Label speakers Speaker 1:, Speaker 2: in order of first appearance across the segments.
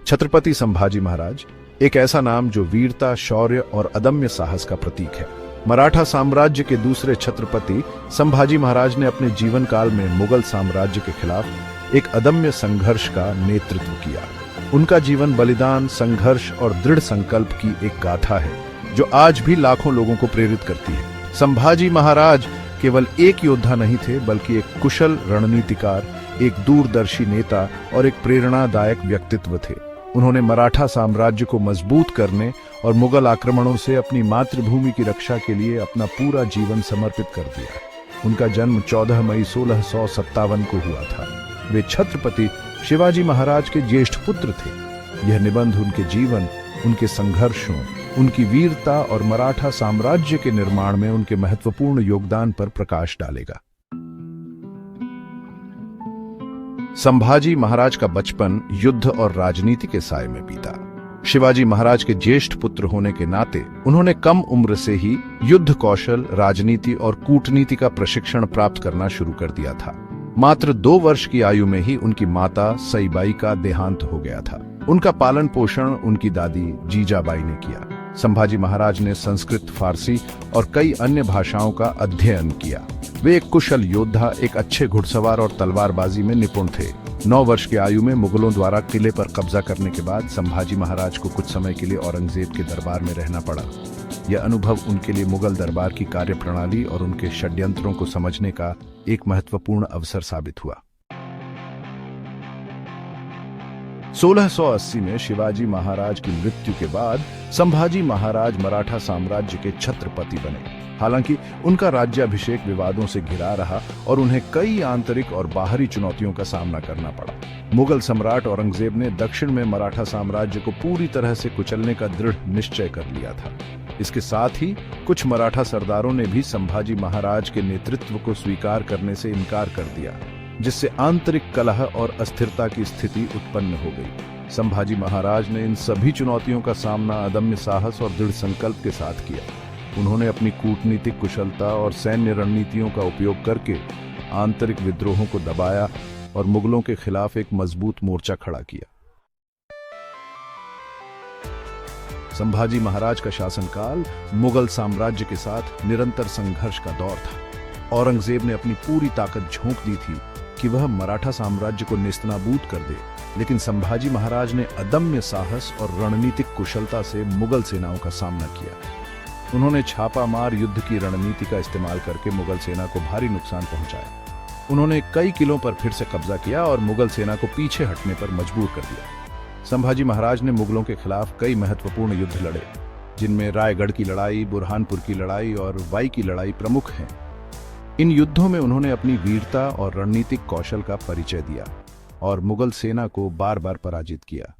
Speaker 1: छत्रपति संभाजी महाराज एक ऐसा नाम जो वीरता, शौर्य और अदम्य साहस का प्रतीक है। मराठा साम्राज्य के दूसरे छत्रपति संभाजी महाराज ने अपने जीवन काल में मुगल साम्राज्य के खिलाफ एक अदम्य संघर्ष का नेतृत्व किया। उनका जीवन बलिदान, संघर्ष और दृढ़ संकल्प की एक गाथा है जो आज भी लाखों लोगों को प्रेरित करती है। संभाजी महाराज केवल एक योद्धा नहीं थे, बल्कि एक कुशल रणनीतिकार, एक दूरदर्शी नेता और एक प्रेरणादायक व्यक्तित्व थे। उन्होंने मराठा साम्राज्य को मजबूत करने और मुगल आक्रमणों से अपनी मातृभूमि की रक्षा के लिए अपना पूरा जीवन समर्पित कर दिया। उनका जन्म 14 मई 1657 को हुआ था। वे छत्रपति शिवाजी महाराज के ज्येष्ठ पुत्र थे। यह निबंध उनके जीवन, उनके संघर्षों, उनकी वीरता और मराठा साम्राज्य के निर्माण में उनके महत्वपूर्ण योगदान पर प्रकाश डालेगा। संभाजी महाराज का बचपन युद्ध और राजनीति के साए में बीता। शिवाजी महाराज के ज्येष्ठ पुत्र होने के नाते उन्होंने कम उम्र से ही युद्ध कौशल, राजनीति और कूटनीति का प्रशिक्षण प्राप्त करना शुरू कर दिया था। मात्र 2 वर्ष की आयु में ही उनकी माता सईबाई का देहांत हो गया था। उनका पालन पोषण उनकी दादी जीजाबाई ने किया। संभाजी महाराज ने संस्कृत, फारसी और कई अन्य भाषाओं का अध्ययन किया। वे एक कुशल योद्धा, एक अच्छे घुड़सवार और तलवारबाजी में निपुण थे। 9 वर्ष की आयु में मुगलों द्वारा किले पर कब्जा करने के बाद संभाजी महाराज को कुछ समय के लिए औरंगजेब के दरबार में रहना पड़ा। यह अनुभव उनके लिए मुगल दरबार की कार्यप्रणाली और उनके षड्यंत्रों को समझने का एक महत्वपूर्ण अवसर साबित हुआ। 1680 में शिवाजी महाराज की मृत्यु के बाद संभाजी महाराज मराठा साम्राज्य के छत्रपति बने। हालांकि उनका राज्याभिषेक विवादों से घिरा रहा और उन्हें कई आंतरिक और बाहरी चुनौतियों का सामना करना पड़ा। मुगल सम्राट औरंगजेब ने दक्षिण में मराठा साम्राज्य को पूरी तरह से कुचलने का दृढ़ निश्चय कर लिया था। इसके साथ ही कुछ मराठा सरदारों ने भी संभाजी महाराज के नेतृत्व को स्वीकार करने से इनकार कर दिया, जिससे आंतरिक कलह और अस्थिरता की स्थिति उत्पन्न हो गई। संभाजी महाराज ने इन सभी चुनौतियों का सामना अदम्य साहस और दृढ़ संकल्प के साथ किया। उन्होंने अपनी कूटनीतिक कुशलता और सैन्य रणनीतियों का उपयोग करके आंतरिक विद्रोहों को दबाया और मुगलों के खिलाफ एक मजबूत मोर्चा खड़ा किया। संभाजी महाराज का शासनकाल मुगल साम्राज्य के साथ निरंतर संघर्ष का दौर था। औरंगजेब ने अपनी पूरी ताकत झोंक दी थी कि वह मराठा साम्राज्य को नेस्तनाबूद कर दे, लेकिन संभाजी महाराज ने अदम्य साहस और रणनीतिक कुशलता से मुगल सेनाओं का सामना किया। उन्होंने छापामार युद्ध की रणनीति का इस्तेमाल करके मुगल सेना को भारी नुकसान पहुंचाया। उन्होंने कई किलों पर फिर से कब्जा किया और मुगल सेना को पीछे हटने पर मजबूर कर दिया। संभाजी महाराज ने मुगलों के खिलाफ कई महत्वपूर्ण युद्ध लड़े, जिनमें रायगढ़ की लड़ाई, बुरहानपुर की लड़ाई और वाई की लड़ाई प्रमुख हैं। इन युद्धों में उन्होंने अपनी वीरता और रणनीतिक कौशल का परिचय दिया और मुगल सेना को बार बार पराजित किया।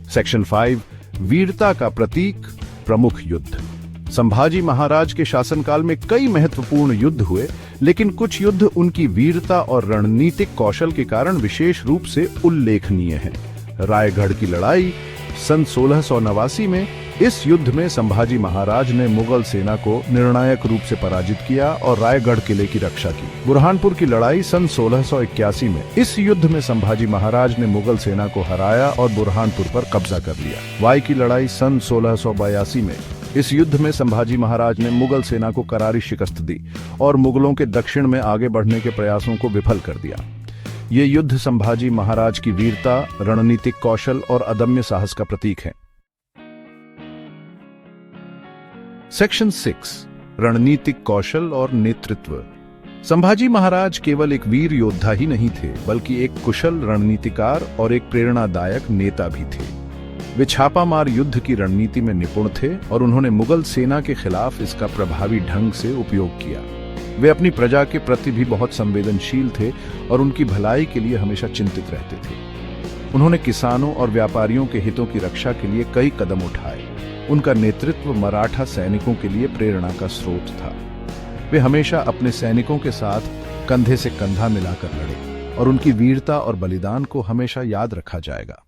Speaker 1: सेक्शन 5, वीरता का प्रतीक, प्रमुख युद्ध। संभाजी महाराज के शासनकाल में कई महत्वपूर्ण युद्ध हुए, लेकिन कुछ युद्ध उनकी वीरता और रणनीतिक कौशल के कारण विशेष रूप से उल्लेखनीय हैं। रायगढ़ की लड़ाई सन 1689 में, इस युद्ध में संभाजी महाराज ने मुगल सेना को निर्णायक रूप से पराजित किया और रायगढ़ किले की रक्षा की। बुरहानपुर की लड़ाई सन 1681 में, इस युद्ध में संभाजी महाराज ने मुगल सेना को हराया और बुरहानपुर पर कब्जा कर लिया। वाई की लड़ाई सन 1682 में, इस युद्ध में संभाजी महाराज ने मुगल सेना को करारी शिकस्त दी और मुगलों के दक्षिण में आगे बढ़ने के प्रयासों को विफल कर दिया। ये युद्ध संभाजी महाराज की वीरता, रणनीतिक कौशल और अदम्य साहस का प्रतीक है। सेक्शन 6, रणनीतिक कौशल और नेतृत्व। संभाजी महाराज केवल एक वीर योद्धा ही नहीं थे, बल्कि एक कुशल रणनीतिकार और एक प्रेरणादायक नेता भी थे। वे छापामार युद्ध की रणनीति में निपुण थे और उन्होंने मुगल सेना के खिलाफ इसका प्रभावी ढंग से उपयोग किया। वे अपनी प्रजा के प्रति भी बहुत संवेदनशील थे और उनकी भलाई के लिए हमेशा चिंतित रहते थे। उन्होंने किसानों और व्यापारियों के हितों की रक्षा के लिए कई कदम उठाए। उनका नेतृत्व मराठा सैनिकों के लिए प्रेरणा का स्रोत था। वे हमेशा अपने सैनिकों के साथ कंधे से कंधा मिलाकर लड़े और उनकी वीरता और बलिदान को हमेशा याद रखा जाएगा।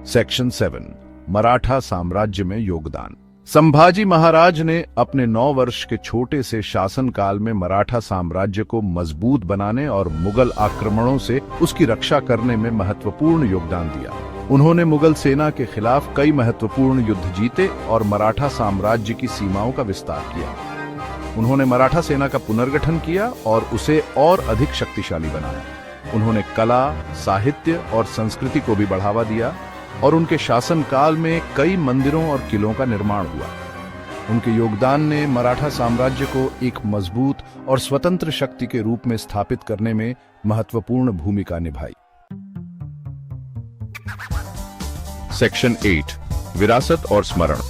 Speaker 1: सेक्शन 7, मराठा साम्राज्य में योगदान। संभाजी महाराज ने अपने 9 वर्ष के छोटे से शासनकाल में मराठा साम्राज्य को मजबूत बनाने और मुगल आक्रमणों से उसकी रक्षा करने में महत्वपूर्ण योगदान दिया। उन्होंने मुगल सेना के खिलाफ कई महत्वपूर्ण युद्ध जीते और मराठा साम्राज्य की सीमाओं का विस्तार किया। उन्होंने मराठा सेना का पुनर्गठन किया और उसे और अधिक शक्तिशाली बनाया। उन्होंने कला, साहित्य और संस्कृति को भी बढ़ावा दिया और उनके शासनकाल में कई मंदिरों और किलों का निर्माण हुआ। उनके योगदान ने मराठा साम्राज्य को एक मजबूत और स्वतंत्र शक्ति के रूप में स्थापित करने में महत्वपूर्ण भूमिका निभाई।
Speaker 2: सेक्शन 8 विरासत और स्मरण।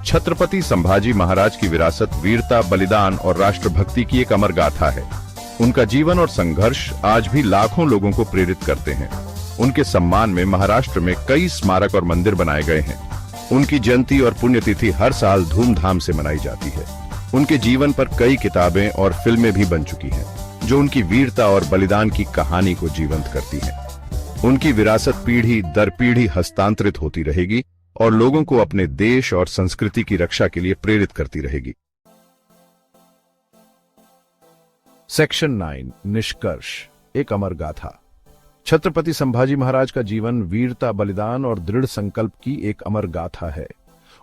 Speaker 2: छत्रपति संभाजी महाराज की विरासत वीरता, बलिदान और राष्ट्रभक्ति की एक अमर गाथा है। उनका जीवन और संघर्ष आज भी लाखों लोगों को प्रेरित करते हैं। उनके सम्मान में महाराष्ट्र में कई स्मारक और मंदिर बनाए गए हैं। उनकी जयंती और पुण्यतिथि हर साल धूमधाम से मनाई जाती है। उनके जीवन पर कई किताबें और फिल्में भी बन चुकी हैं, जो उनकी वीरता और बलिदान की कहानी को जीवंत करती हैं। उनकी विरासत पीढ़ी दर पीढ़ी हस्तांतरित होती रहेगी और लोगों को अपने देश और संस्कृति की रक्षा के लिए प्रेरित करती रहेगी।
Speaker 1: सेक्शन 9 निष्कर्ष, एक अमर गाथा। छत्रपति संभाजी महाराज का जीवन वीरता, बलिदान और दृढ़ संकल्प की एक अमर गाथा है।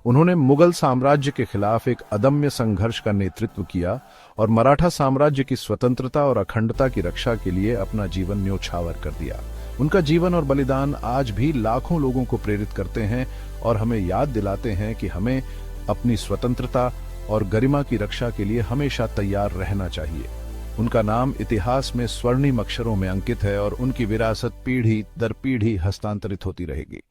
Speaker 1: उन्होंने मुगल साम्राज्य के खिलाफ एक अदम्य संघर्ष का नेतृत्व किया और मराठा साम्राज्य की स्वतंत्रता और अखंडता की रक्षा के लिए अपना जीवन न्योछावर कर दिया। उनका जीवन और बलिदान आज भी लाखों लोगों को प्रेरित करते हैं और हमें याद दिलाते हैं कि हमें अपनी स्वतंत्रता और गरिमा की रक्षा के लिए हमेशा तैयार रहना चाहिए। उनका नाम इतिहास में स्वर्णिम अक्षरों में अंकित है और उनकी विरासत पीढ़ी दर पीढ़ी हस्तांतरित होती रहेगी।